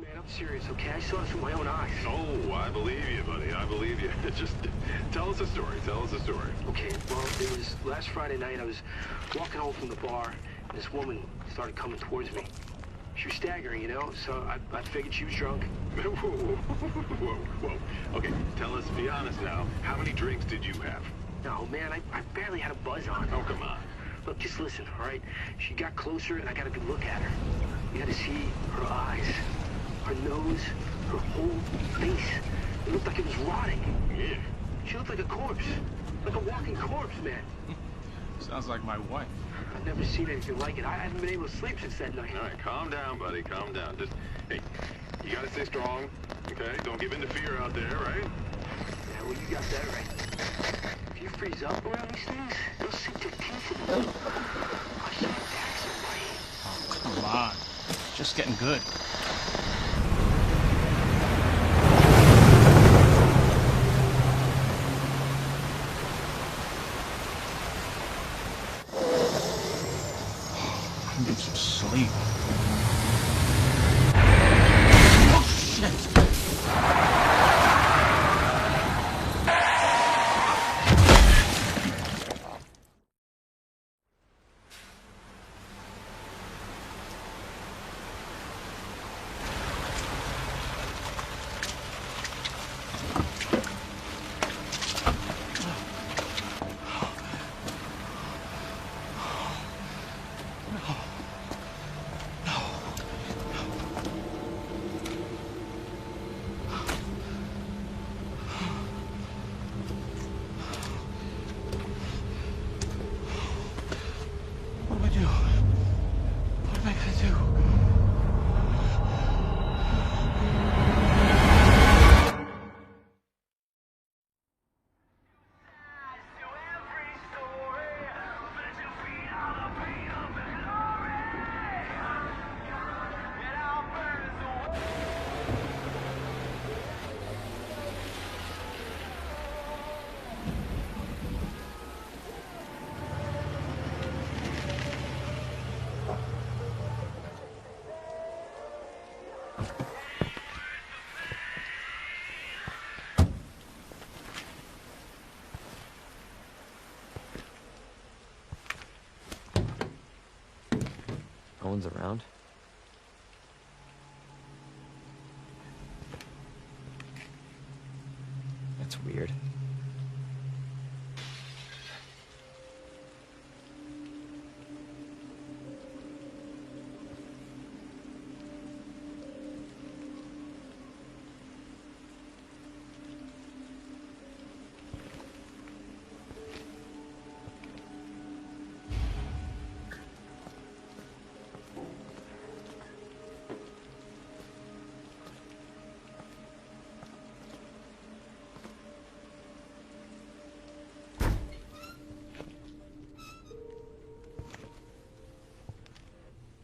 Man, I'm serious, okay? I saw this with my own eyes. Oh, I believe you, buddy. I believe you. Just tell us a story. Tell us a story. Okay, well, it was last Friday night. I was walking home from the bar, and this woman started coming towards me. She was staggering, you know, so I figured she was drunk. Whoa, whoa, whoa. Okay, tell us, be honest now. How many drinks did you have? No, man, I barely had a buzz on. Oh, come on. Look, just listen, all right? She got closer, and I got a good look at her. You had to see her eyes, her nose, her whole face. It looked like it was rotting. Yeah. She looked like a corpse. Like a walking corpse, man. Sounds like my wife. I've never seen anything like it. I haven't been able to sleep since that night. All right, calm down, buddy. Calm down. Just, hey, you gotta stay strong, okay? Don't give in to fear out there, right? Yeah, well, you got that right. If you freeze up around these things, they'll sink their teeth in you. I should attack somebody. Oh, come on. It's just getting good. I need some sleep. Oh, shit! What do I do? What am I gonna do? No one's around. That's weird.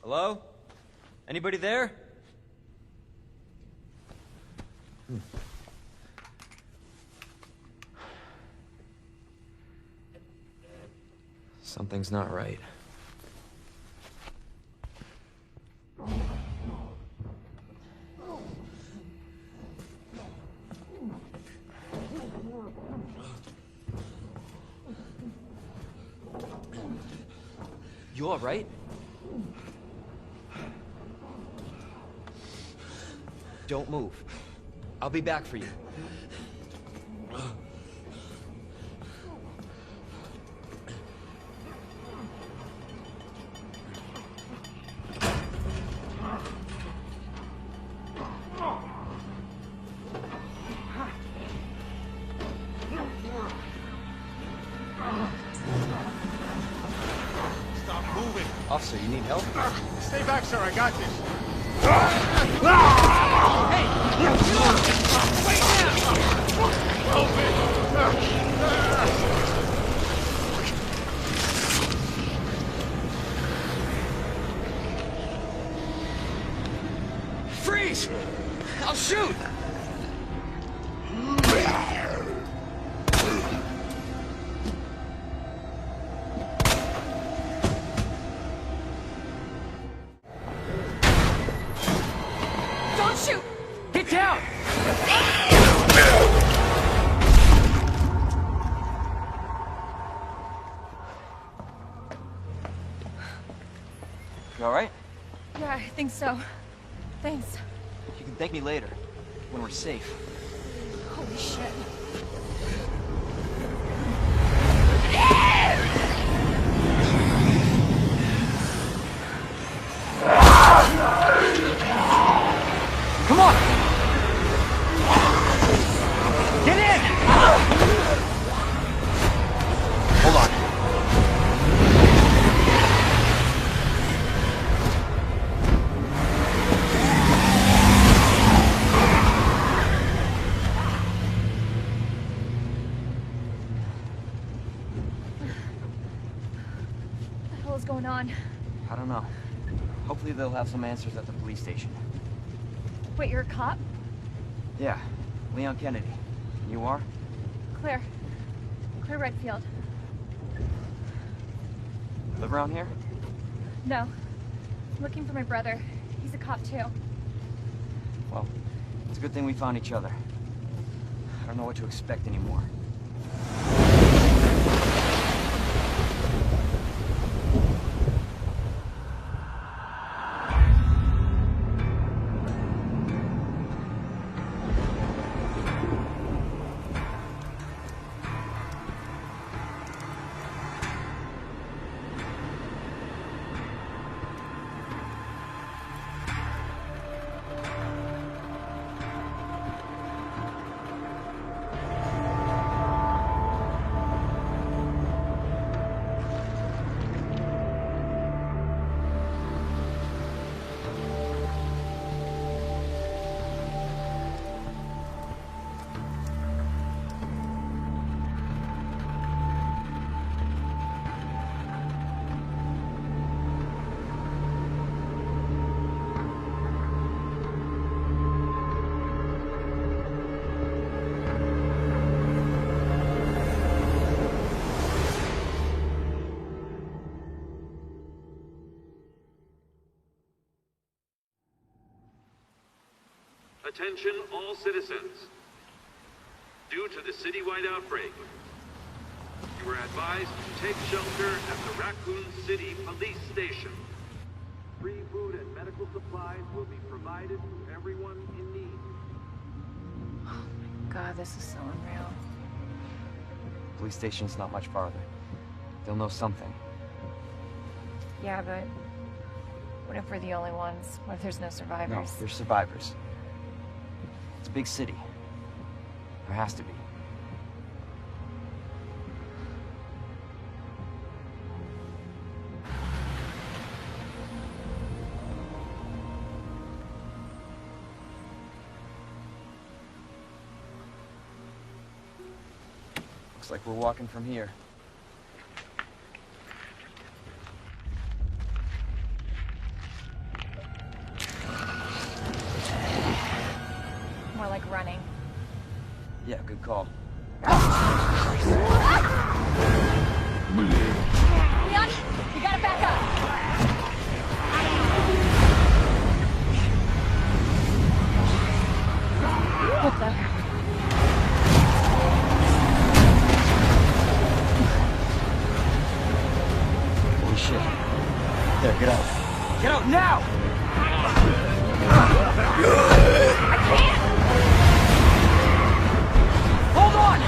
Hello? Anybody there? Something's not right. You all right? Don't move. I'll be back for you. Stop moving! Officer, you need help? Stay back, sir. I got this. Freeze! I'll shoot! Don't Shoot! Get down! You alright? Yeah, I think so. Thanks. You can thank me later, when we're safe. Holy shit. Come on! Get in! Hold on. What the hell is going on? I don't know. Hopefully they'll have some answers at the police station. Wait, you're a cop? Yeah, Leon Kennedy. You are? Claire. Claire Redfield. Live around here? No. I'm looking for my brother. He's a cop too. Well, it's a good thing we found each other. I don't know what to expect anymore. Attention all citizens. Due to the citywide outbreak, you are advised to take shelter at the Raccoon City Police Station. Free food and medical supplies will be provided to everyone in need. God, this is so unreal. Police station's not much farther. They'll know something. Yeah, but what if we're the only ones? What if there's no No, survivors? there's survivors. It's a big city. There has to be. Looks like we're walking from here. More like running. Yeah, good call. Leon, you gotta back up. What the? Holy shit. There, get out. Get out now! Hold on!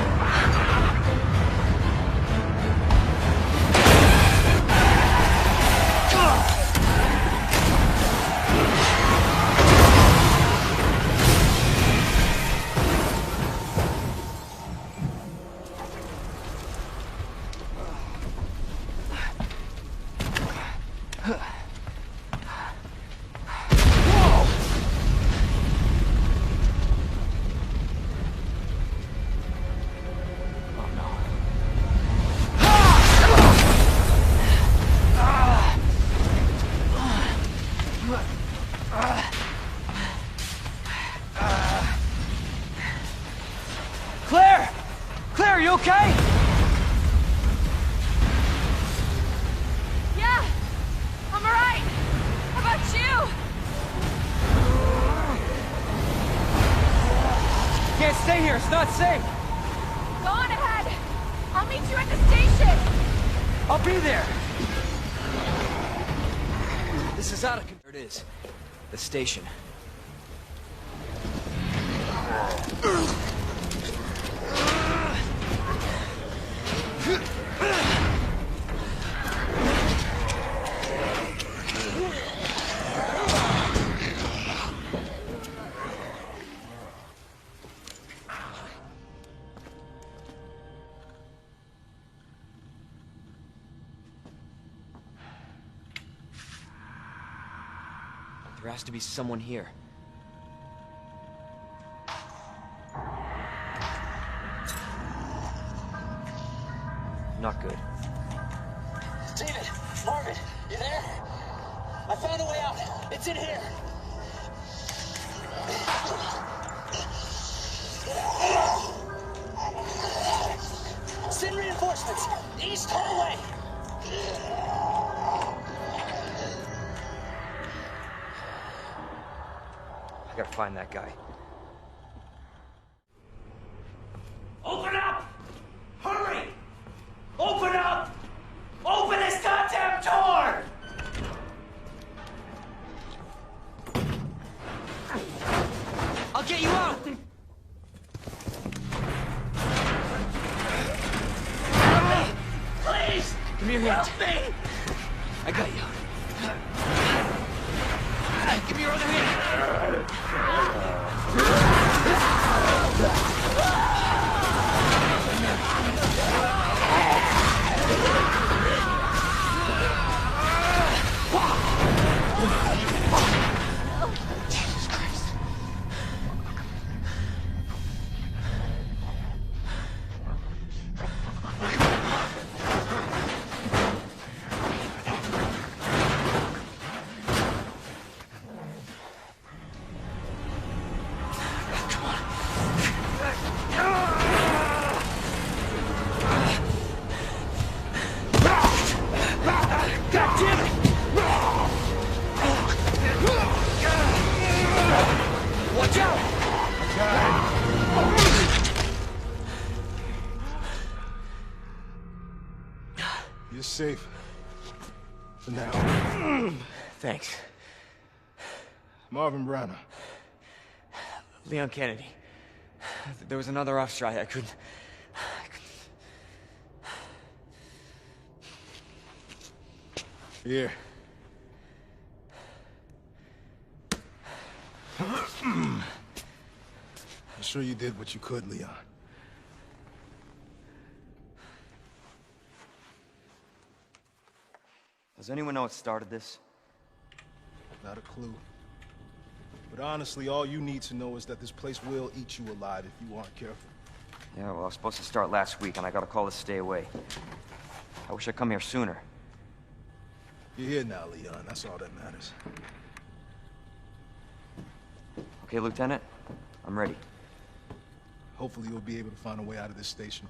Claire! Claire, are you okay? Yeah, I'm alright. How about you? can't stay here. It's not safe. Go on ahead. I'll meet you at the station. I'll be there. This is out of control. There it is. The station. There has to be someone here. Not good. David! Marvin! You there? I found a way out! It's in here! Send reinforcements! East hallway! I gotta find that guy. Open up! Hurry! Open up! Open this goddamn door! I'll get you out! Please! Give me your hand. Help me! I got you. Give me your other hand. Jesus Christ. God damn it! Watch out! You're safe. For now. Thanks. Marvin Branagh. Leon Kennedy. There was another off strike. I couldn't... Here. I'm sure you did what you could, Leon. Does anyone know what started this? Not a clue. But honestly, all you need to know is that this place will eat you alive if you aren't careful. Yeah, well, I was supposed to start last week, and I got a call to stay away. I wish I'd come here sooner. You're here now, Leon. That's all that matters. Okay, Lieutenant? I'm ready. Hopefully you'll be able to find a way out of this station.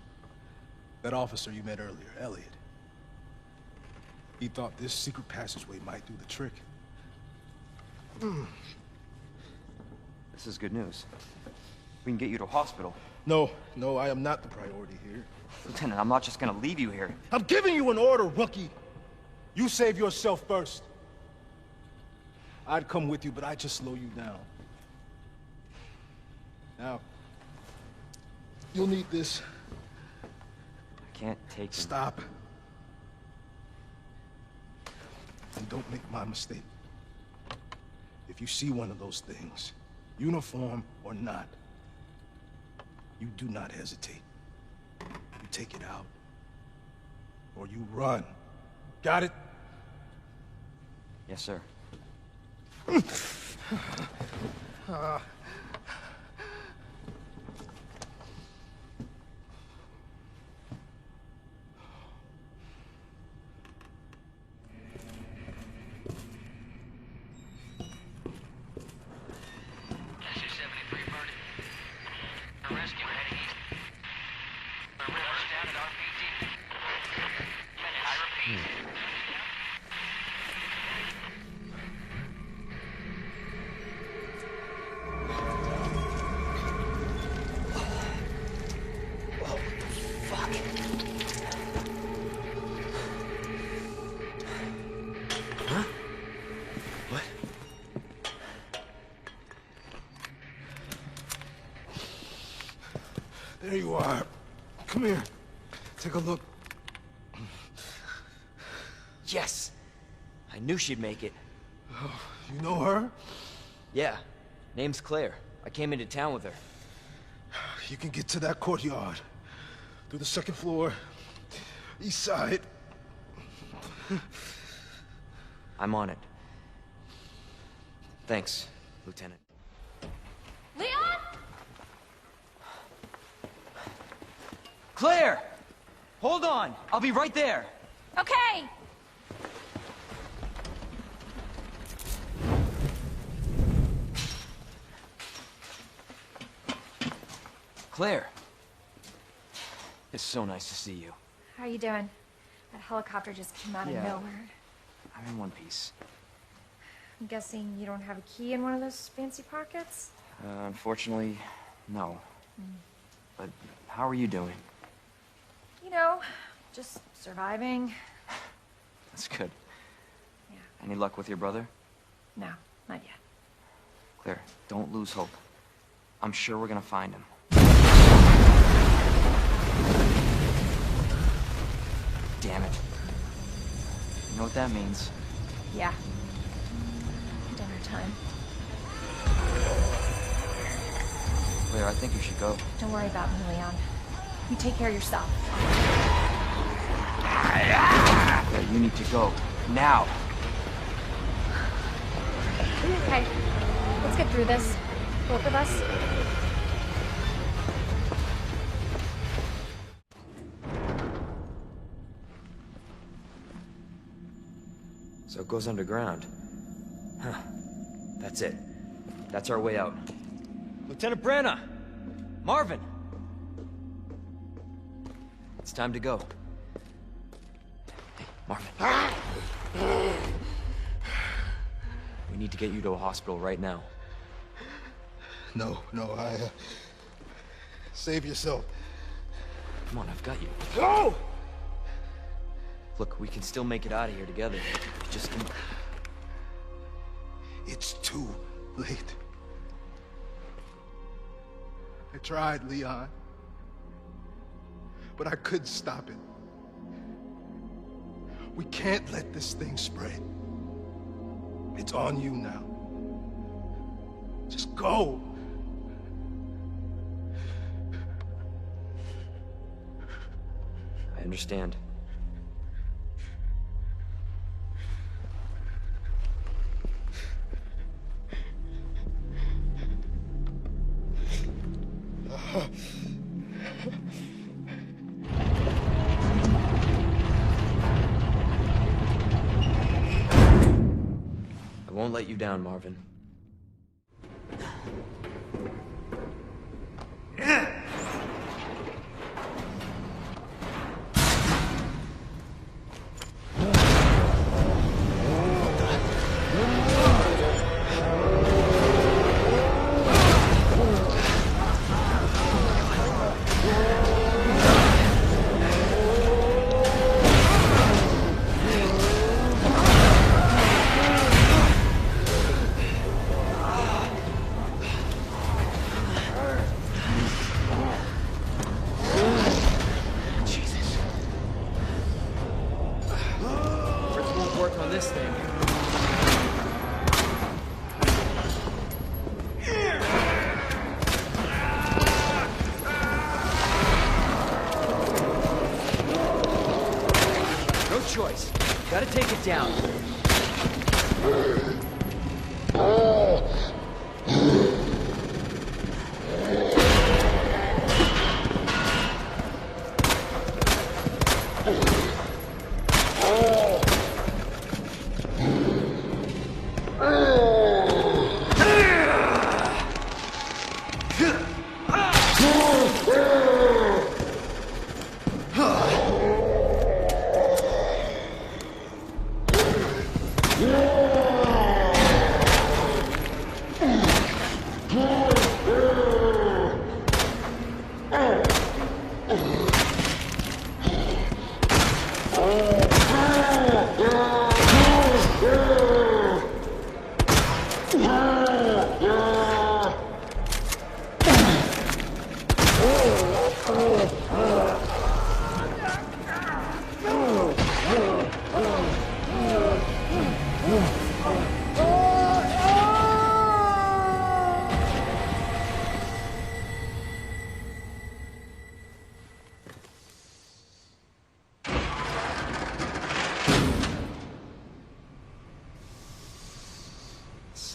That officer you met earlier, Elliot. He thought this secret passageway might do the trick. This is good news. We can get you to a hospital. No, I am not the priority here. Lieutenant, I'm not just gonna leave you here. I'm giving you an order, rookie. You save yourself first. I'd come with you, but I'd just slow you down. Now, you'll need this. I can't take them. Stop. And don't make my mistake. If you see one of those things, uniform or not, you do not hesitate. You take it out, or you run. Got it? Yes, sir. There you are. Come here. Take a look. Yes! I knew she'd make it. Oh, you know her? Yeah. Name's Claire. I came into town with her. You can get to that courtyard. Through the second floor. East side. I'm on it. Thanks, Lieutenant. Leon? Claire! Hold on! I'll be right there! Okay. Claire! It's so nice to see you. How you doing? That helicopter just came out of Yeah. nowhere. I'm in one piece. I'm guessing you don't have a key in one of those fancy pockets? Unfortunately, no. But how are you doing? You know, just surviving. That's good. Yeah. Any luck with your brother? No, not yet. Claire, don't lose hope. I'm sure we're gonna find him. Damn it. You know what that means? Yeah. Dinner time. Claire, I think you should go. Don't worry about me, Leon. You take care of yourself. Claire, you need to go. Now! Okay. Let's get through this. Both of us. So it goes underground. Huh. That's it. That's our way out. Lieutenant Branna! Marvin! It's time to go. Hey, Marvin. We need to get you to a hospital right now. No, save yourself. Come on, I've got you. Go! Look, we can still make it out of here together. Just... It's too late. I tried, Leon. But I couldn't stop it. We can't let this thing spread. It's on you now. Just go. I understand. I won't let you down, Marvin. This thing. No choice. Gotta take it down.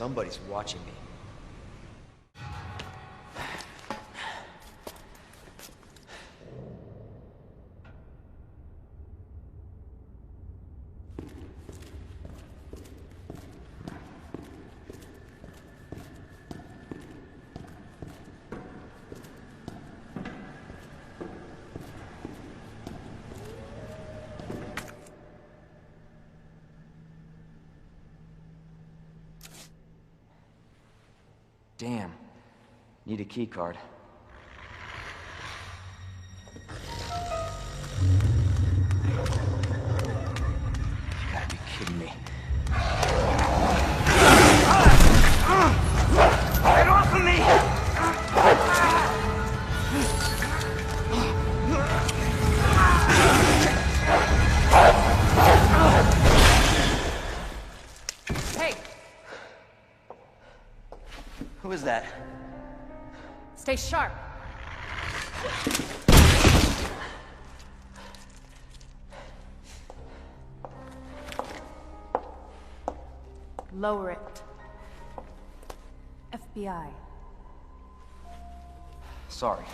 Somebody's watching me. Damn. Need a key card. You gotta be kidding me. Get off of me! Hey, Who is that? stay sharp. Lower it. FBI. Sorry.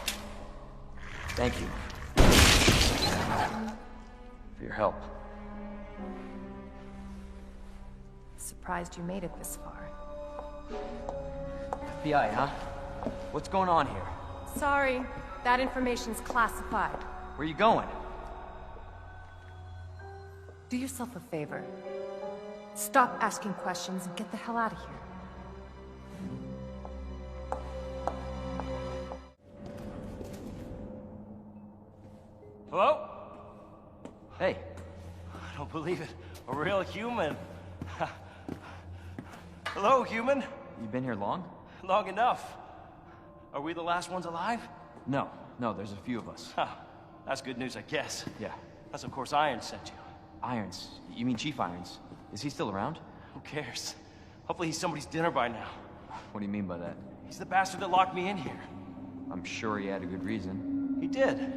Thank you. For your help. Surprised you made it this far. FBI, huh? What's going on here? Sorry, that information's classified. Where you going? Do yourself a favor. Stop asking questions and get the hell out of here. Hello? Hey, I don't believe it. A real human. Hello, human. you been here long? Long enough. Are we the last ones alive? No, there's a few of us. Huh. That's good news, I guess. Yeah. That's of course Irons sent you. Irons. You mean Chief Irons? Is he still around? Who cares? Hopefully he's somebody's dinner by now. What do you mean by that? He's the bastard that locked me in here. I'm sure he had a good reason. He did.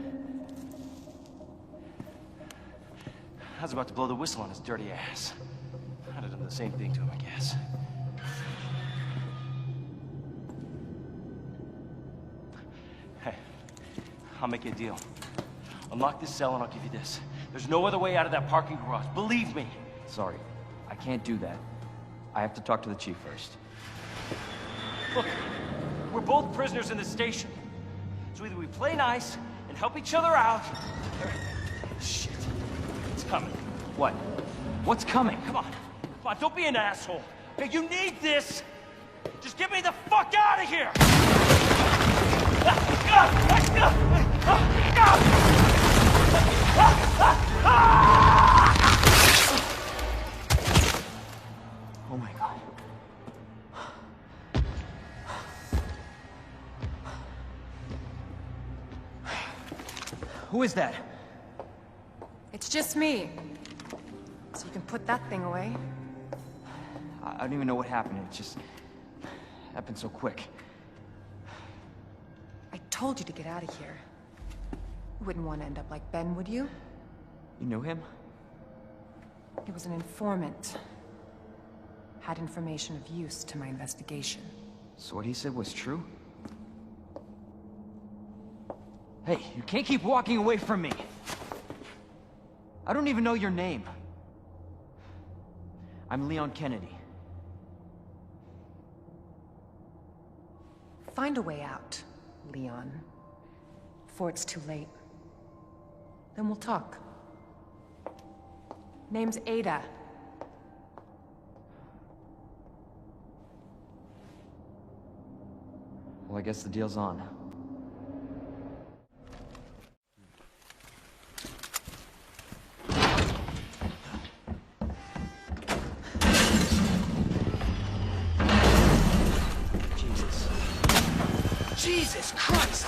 I was about to blow the whistle on his dirty ass. I'd have done the same thing to him, I guess. Hey, I'll make you a deal. Unlock this cell and I'll give you this. There's no other way out of that parking garage. Believe me. Sorry, I can't do that. I have to talk to the chief first. Look, we're both prisoners in this station. So either we play nice and help each other out, or... Shit. It's coming. What? What's coming? Come on. Come on, don't be an asshole. Okay, you need this. Just get me the fuck out of here! Oh my god. Who is that? It's just me. So you can put that thing away. I don't even know what happened. It just happened so quick. I told you to get out of here. You wouldn't want to end up like Ben, would you? You knew him? He was an informant. Had information of use to my investigation. So what he said was true? Hey, you can't keep walking away from me! I don't even know your name. I'm Leon Kennedy. Find a way out, Leon. Before it's too late. Then we'll talk. Name's Ada. Well, I guess the deal's on. Jesus Christ!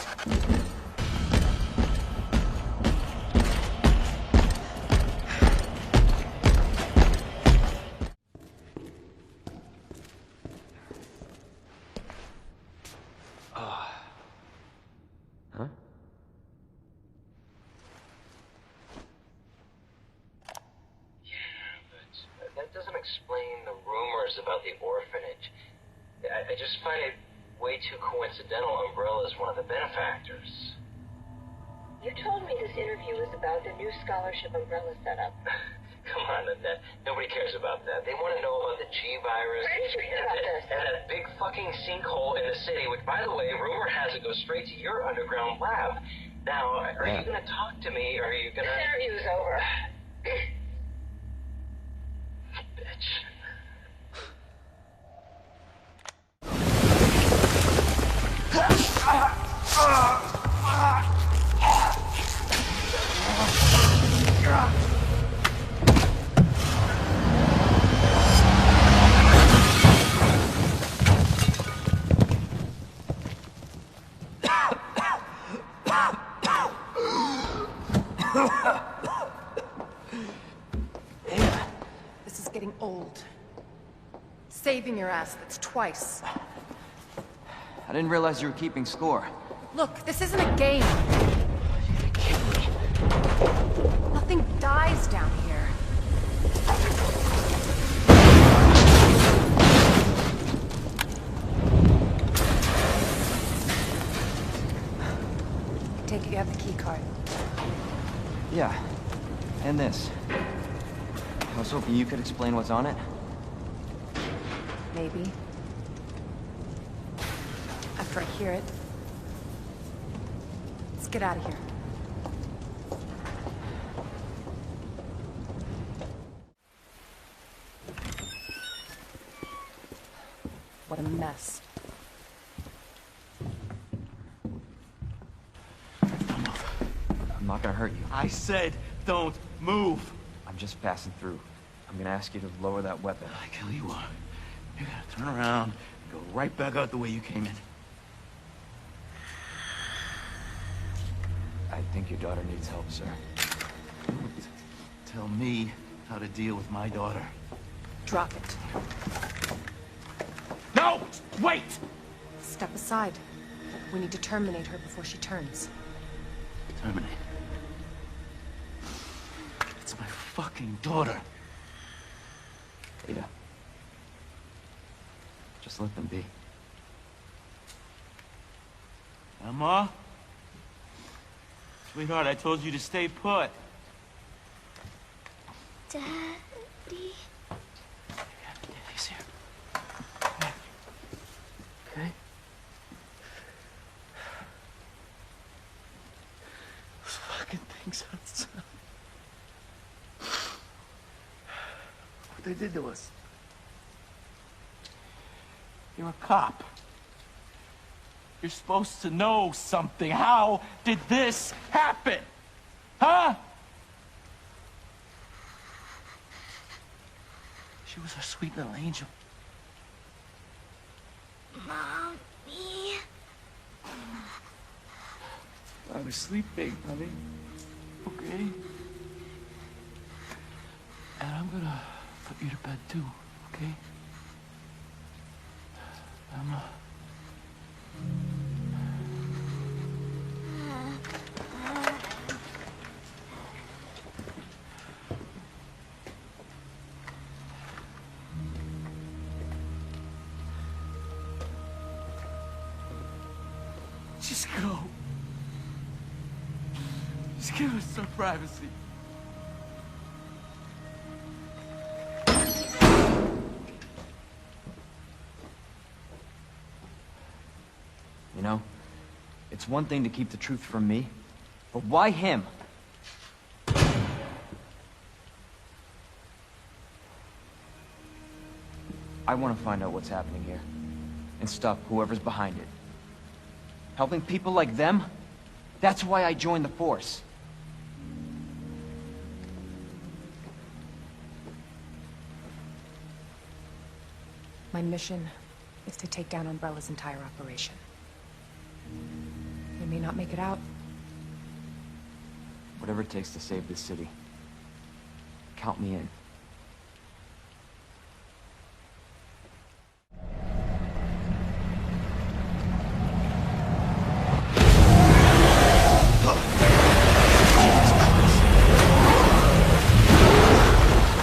Huh? Yeah, but that doesn't explain the rumors about the orphanage. I just find it way too coincidental Umbrella's one of the benefactors. You told me this interview was about the new scholarship Umbrella set up. Come on, Annette. Nobody cares about that. They want to know about the G-Virus and that big fucking sinkhole in the city, which, by the way, rumor has it goes straight to your underground lab. Now, are you going to talk to me, or are you going to... This interview's over. Bitch. This is getting old. Saving your ass, that's twice. I didn't realize you were keeping score. Look, this isn't a game. Nothing dies down here. I take it you have the key card. Yeah, and this. I was hoping you could explain what's on it. Maybe. After I hear it. Let's get out of here. What a mess. I'm not gonna hurt you. I said, don't move. I'm just passing through. I'm gonna ask you to lower that weapon. I tell you what, you gotta turn around and go right back out the way you came in. I think your daughter needs help, sir. Tell me how to deal with my daughter. Drop it. No! Wait! Step aside. We need to terminate her before she turns. Terminate. It's my fucking daughter. Ada. Just let them be. Emma? Sweetheart, I told you to stay put. Daddy? Daddy's here. Okay? Those fucking things outside. What they did to us. You're a cop. You're supposed to know something. How did this happen? Huh? She was a sweet little angel. Mommy? I was sleeping, honey. Okay? And I'm gonna put you to bed too, okay? Emma. Just go. Just give us some privacy. You know, it's one thing to keep the truth from me, but why him? I want to find out what's happening here, and stop whoever's behind it. Helping people like them? That's why I joined the Force. My mission is to take down Umbrella's entire operation. We may not make it out. Whatever it takes to save this city. Count me in.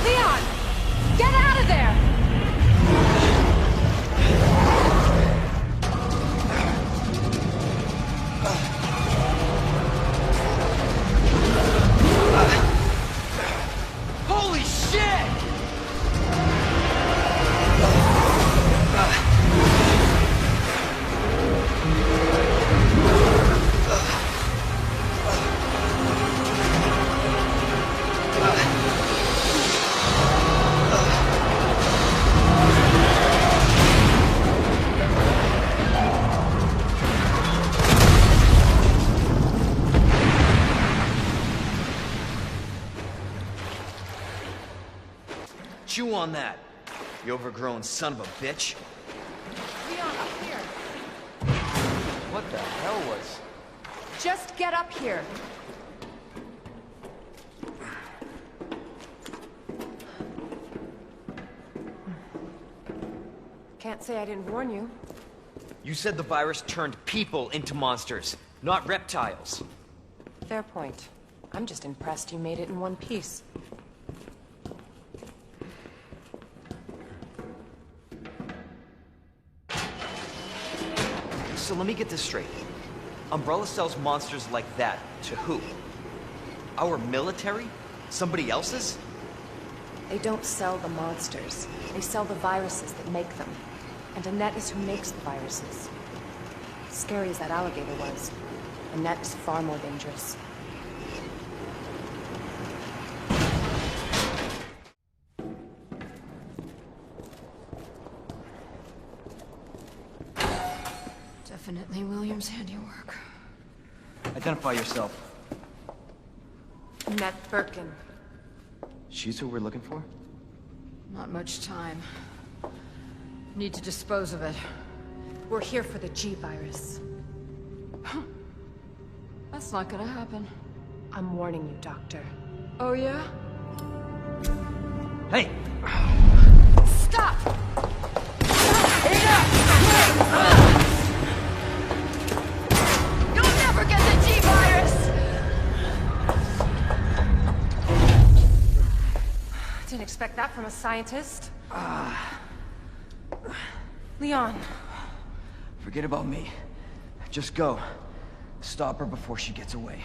Leon! Get out of there! chew on that, you overgrown son of a bitch. Leon, up here. What the hell was... Just get up here. Can't say I didn't warn you. You said the virus turned people into monsters, not reptiles. Fair point. I'm just impressed you made it in one piece. So let me get this straight. Umbrella sells monsters like that to who? Our military? Somebody else's? They don't sell the monsters. They sell the viruses that make them. And Annette is who makes the viruses. Scary as that alligator was, Annette is far more dangerous. Definitely William's handiwork. Identify yourself. Annette Birkin. She's who we're looking for? Not much time. Need to dispose of it. We're here for the G-Virus. That's not gonna happen. I'm warning you, Doctor. Oh yeah? Hey! Stop! You'll never get the G-Virus! Didn't expect that from a scientist. Leon. Forget about me. Just go. Stop her before she gets away.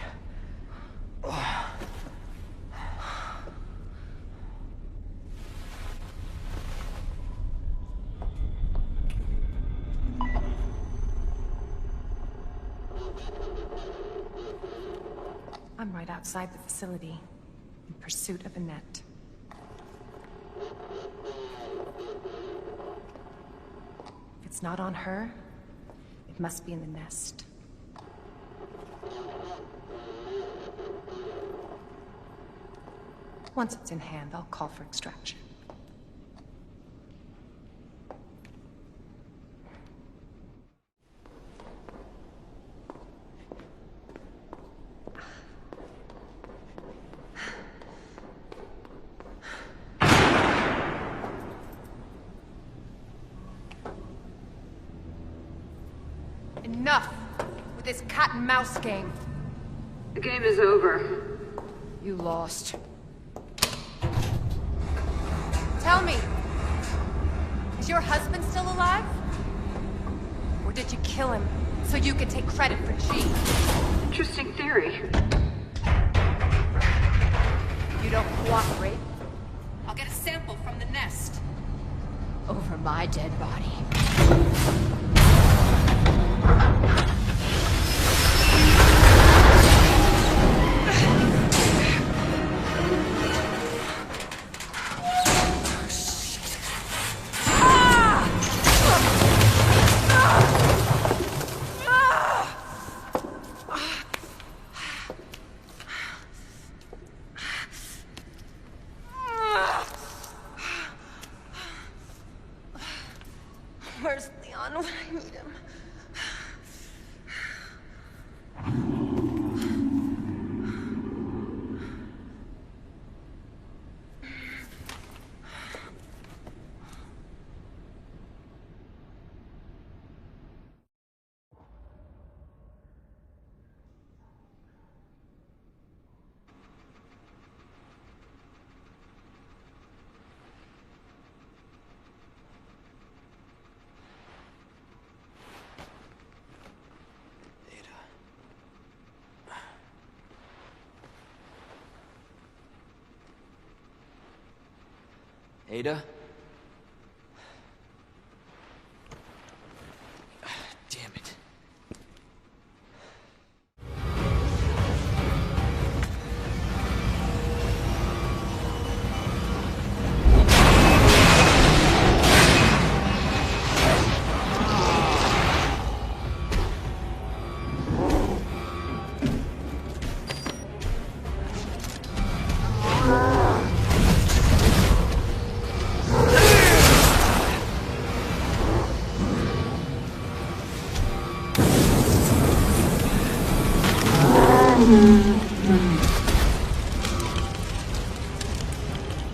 I'm right outside the facility, in pursuit of Annette. If it's not on her, it must be in the nest. Once it's in hand, I'll call for extraction. Enough with this cat and mouse game. The game is over. You lost. Tell me, is your husband still alive? Or did you kill him so you could take credit for G? Interesting theory. You don't cooperate, I'll get a sample from the nest. Over my dead body. Where's Leon when I need him? Ada? Damn it.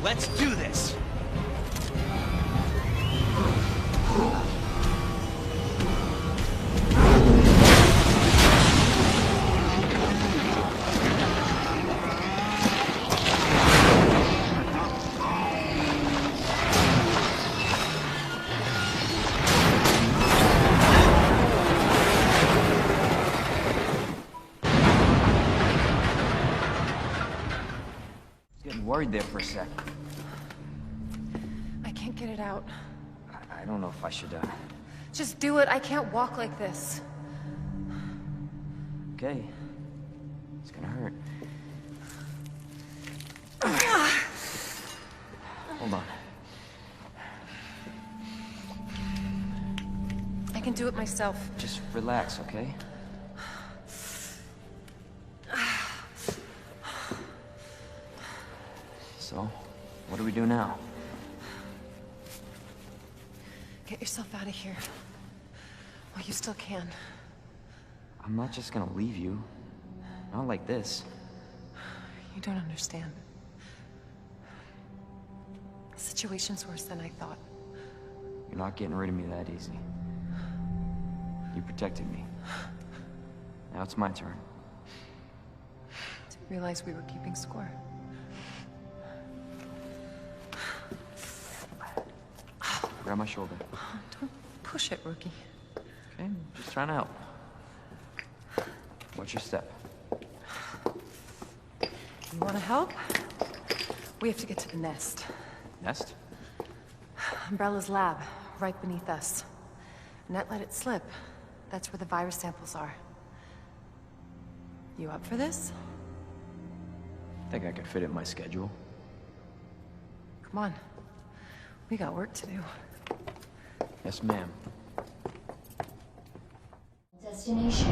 Let's do this! Getting worried there for a sec. I can't get it out. I don't know if I should, Just do it. I can't walk like this. Okay. It's gonna hurt. Hold on. I can do it myself. Just relax, okay? So, what do we do now? Get yourself out of here. While you still can. I'm not just gonna leave you. Not like this. You don't understand. The situation's worse than I thought. You're not getting rid of me that easy. You protected me. Now it's my turn. Didn't realize we were keeping score. Grab my shoulder. Don't push it, rookie. Okay, just trying to help. Watch your step. You want to help? We have to get to the nest. Nest? Umbrella's lab, right beneath us. Annette let it slip. That's where the virus samples are. You up for this? Think I could fit it in my schedule. Come on. We got work to do. Yes, ma'am. Destination.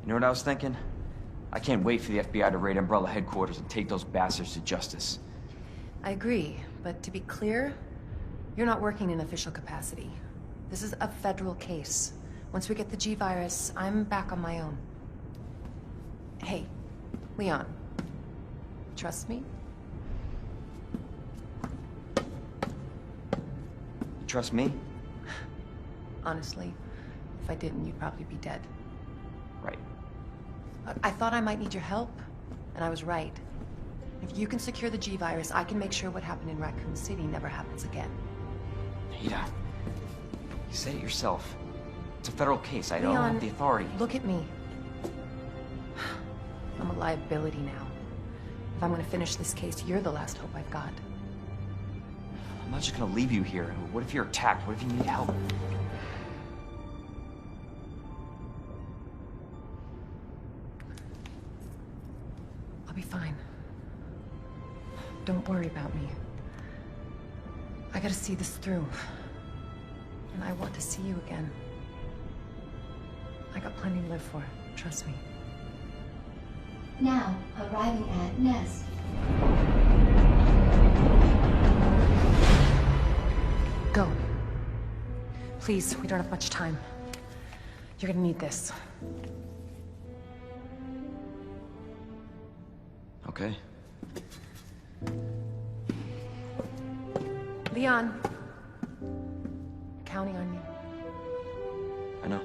You know what I was thinking? I can't wait for the FBI to raid Umbrella headquarters and take those bastards to justice. I agree, but to be clear, you're not working in official capacity. This is a federal case. Once we get the G-Virus, I'm back on my own. Hey, Leon. Trust me? Trust me? Honestly, if I didn't, you'd probably be dead. Right. I thought I might need your help, and I was right. If you can secure the G-Virus, I can make sure what happened in Raccoon City never happens again. Ada, you said it yourself. It's a federal case. I don't Leon, have the authority. Look at me. I'm a liability now. If I'm gonna finish this case, you're the last hope I've got. I'm not just gonna leave you here. What if you're attacked? What if you need help? I'll be fine. Don't worry about me. I gotta see this through. And I want to see you again. I got plenty to live for, trust me. Now, arriving at Nest. Go. Please, we don't have much time. You're gonna need this. Okay. Leon. Counting on you. I know.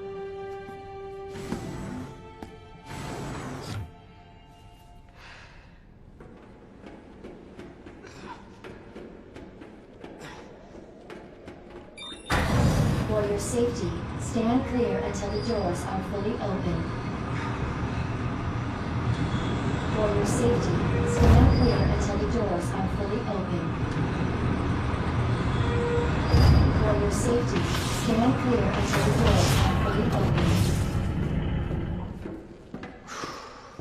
For your safety, stand clear until the doors are fully open. For your safety, stand clear until the doors are fully open. For your safety, stand clear until the doors are fully open.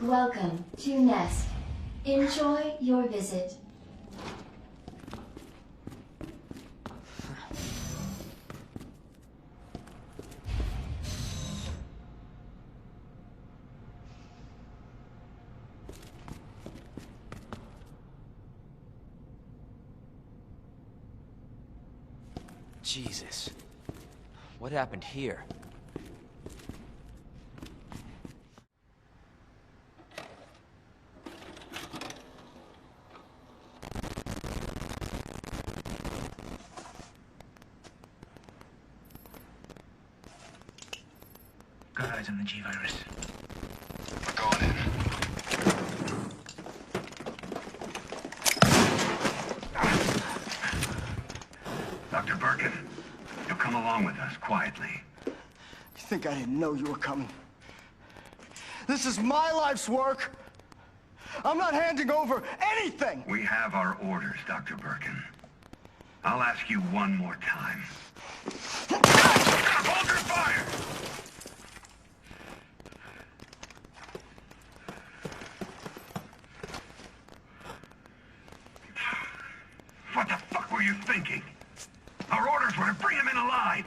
Welcome to Nest. Enjoy your visit. Jesus. What happened here? Got eyes on the G-Virus. We're going in. Dr. Birkin, you'll come along with us quietly. You think I didn't know you were coming? This is my life's work. I'm not handing over anything! We have our orders, Dr. Birkin. I'll ask you one more time. Hold your fire! What the fuck were you thinking? Our orders were to bring him in alive!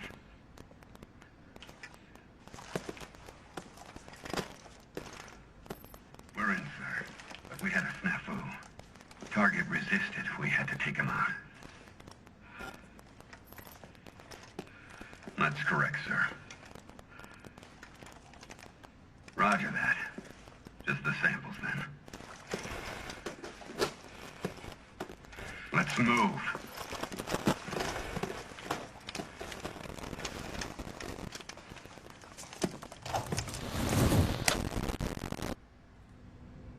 We're in, sir. But we had a snafu. Target resisted. We had to take him out. That's correct, sir. Roger that. Just the samples, then. Let's move.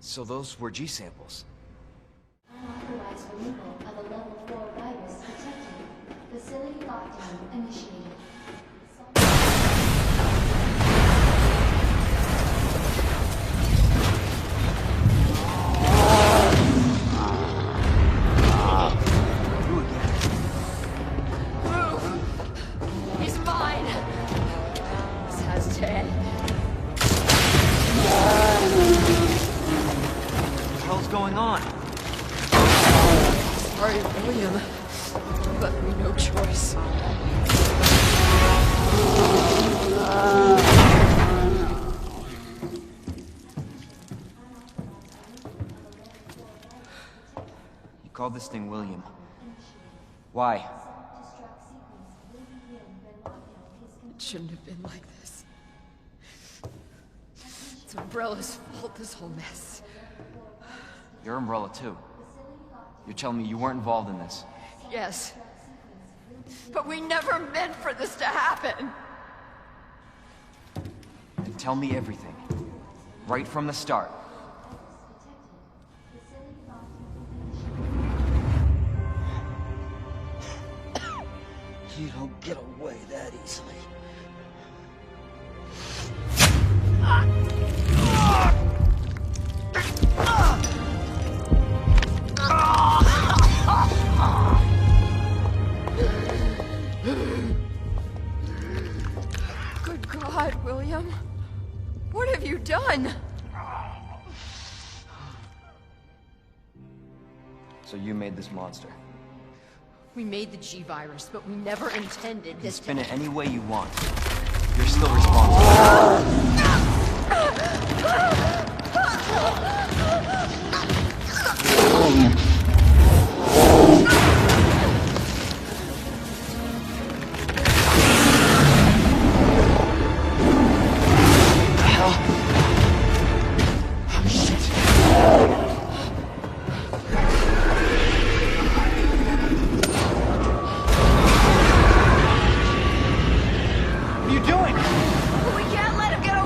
So those were G samples. Unauthorized removal of a level 4 virus detected. Facility lockdown initiated. He's mine! This has to end. What the hell's going on? Sorry, William. You left me no choice. You called this thing William. Why? It shouldn't have been like this. It's Umbrella's fault, this whole mess. You're Umbrella too. You're telling me you weren't involved in this? Yes. But we never meant for this to happen! Then tell me everything. Right from the start. You don't get away that easily. Good God, William. What have you done? So you made this monster. We made the G-Virus, but we never intended You can this spin it any way you want. You're still responsible. We can't let him get away!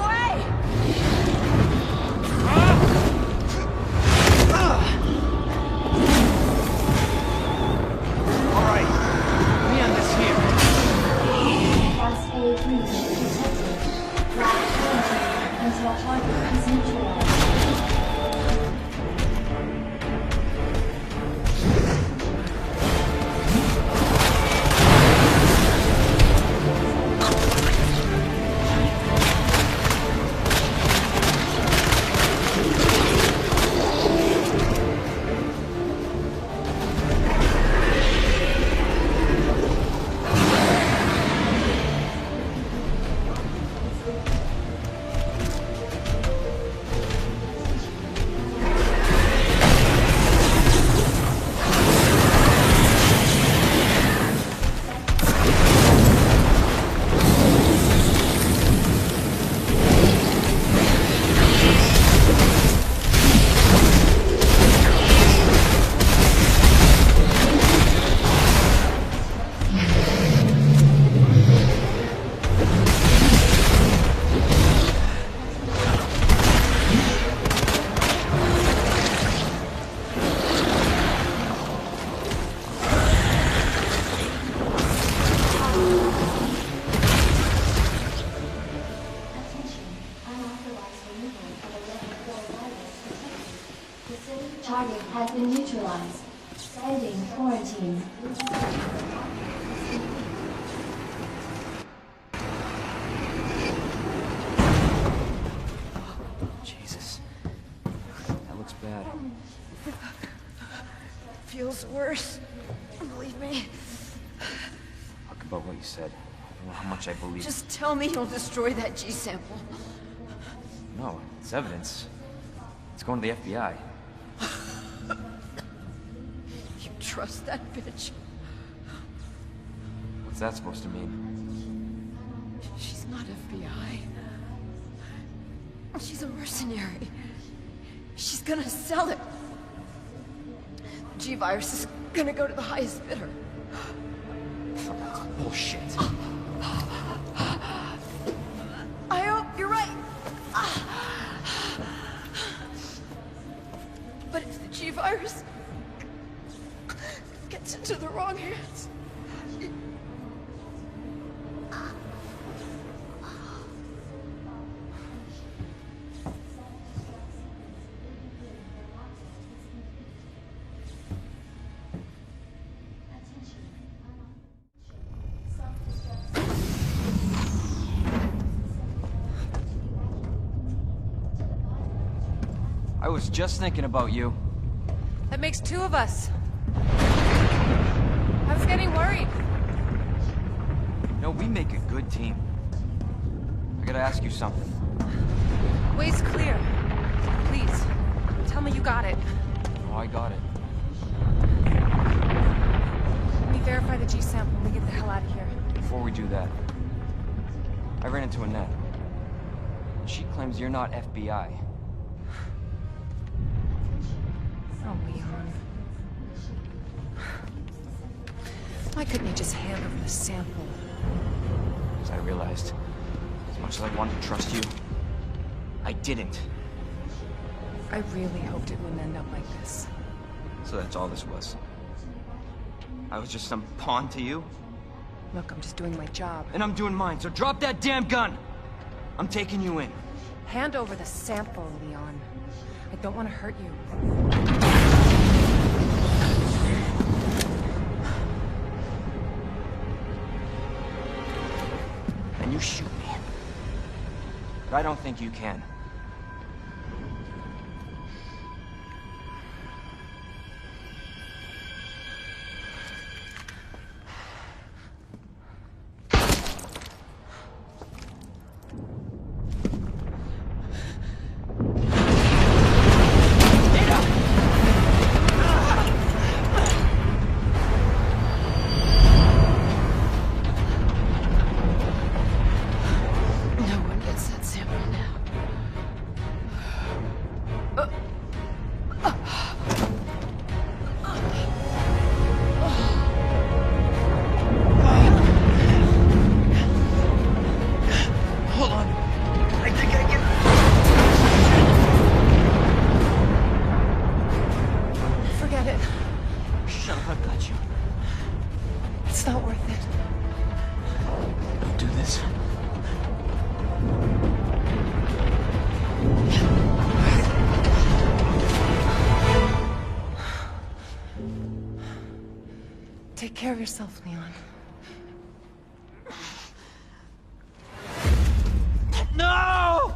neutralized. Ending quarantine. Jesus. That looks bad. Feels worse. Believe me. Talk about what you said. I don't know how much I believe. Just tell me you'll destroy that G sample. No, it's evidence. It's going to the FBI. You trust that bitch? What's that supposed to mean? She's not FBI. She's a mercenary. She's gonna sell it. The G-Virus is gonna go to the highest bidder. Bullshit. I hope you're right. But if the G-Virus gets into the wrong hands... I was just thinking about you. That makes two of us. I was getting worried. No, we make a good team. I gotta ask you something. Way's clear. Please, tell me you got it. Oh, I got it. Let me verify the G sample and we get the hell out of here. Before we do that, I ran into Annette. She claims you're not FBI. Oh, Leon. Why couldn't you just hand over the sample? As I realized, as much as I wanted to trust you, I didn't. I really hoped it wouldn't end up like this. So that's all this was. I was just some pawn to you? Look, I'm just doing my job. And I'm doing mine, so drop that damn gun! I'm taking you in. Hand over the sample, Leon. I don't want to hurt you. And you shoot me. But I don't think you can. Take care of yourself, Leon. No!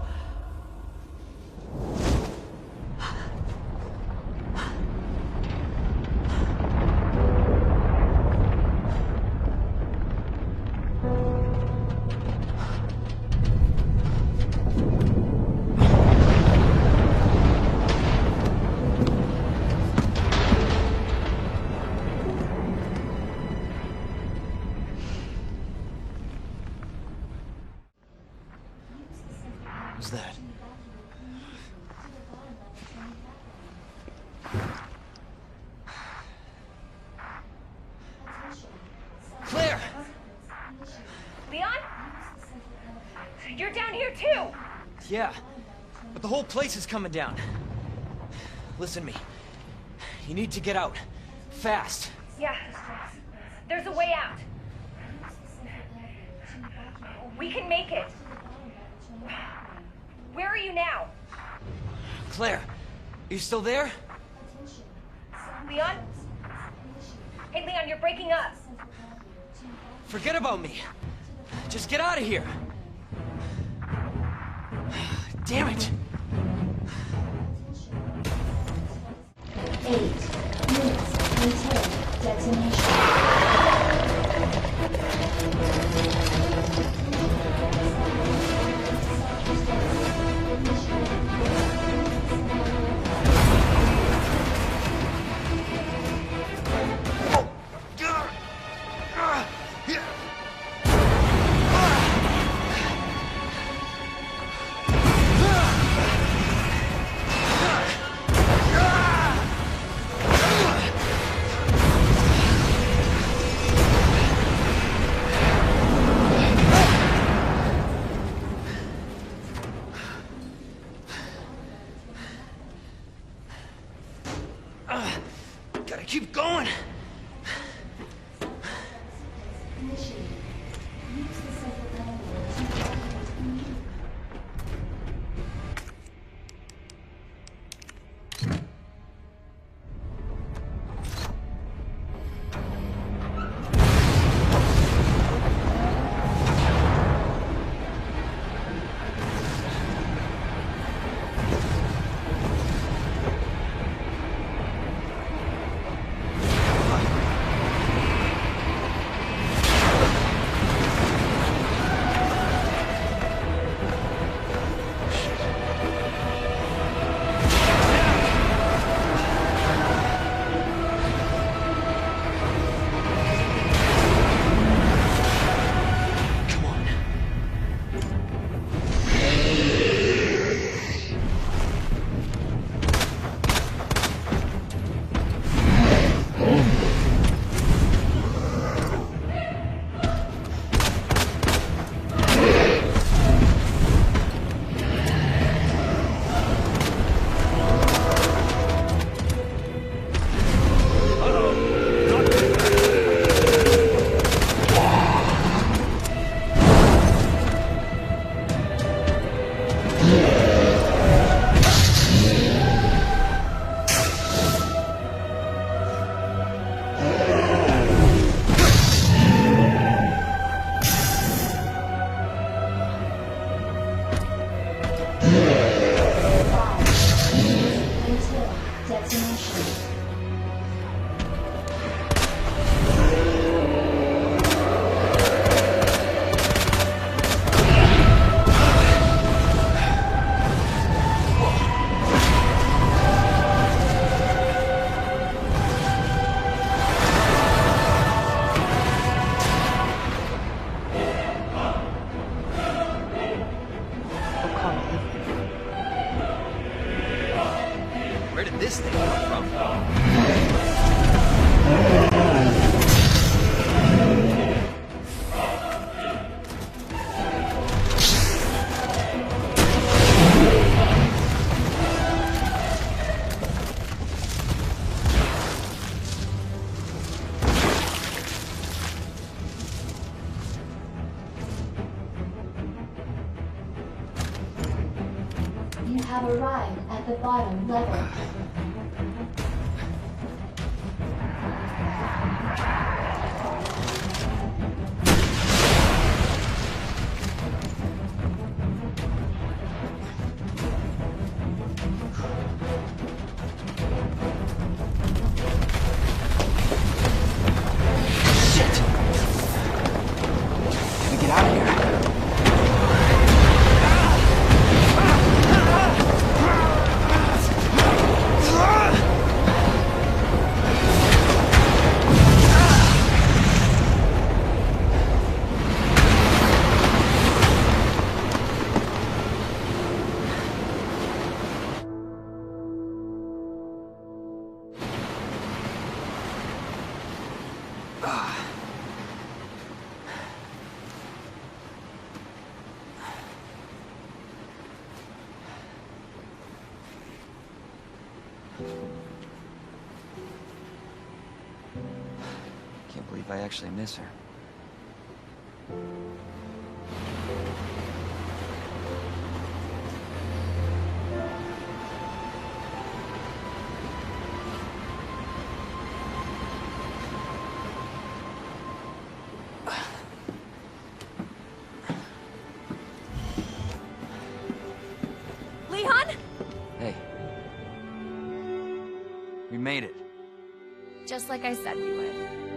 What's that? Claire! Leon? You're down here too! Yeah, but the whole place is coming down. Listen to me. You need to get out. Fast. Yeah. There's a way out. We can make it. Where are you now? Claire, are you still there? Leon? Hey, Leon, you're breaking up. Forget about me. Just get out of here. Damn it. 8 minutes until detonation. Gotta keep going. Where did this thing come from? You have arrived at the bottom level. Shit! Gotta get out of here. Can't believe I actually miss her. We made it. Just like I said we would.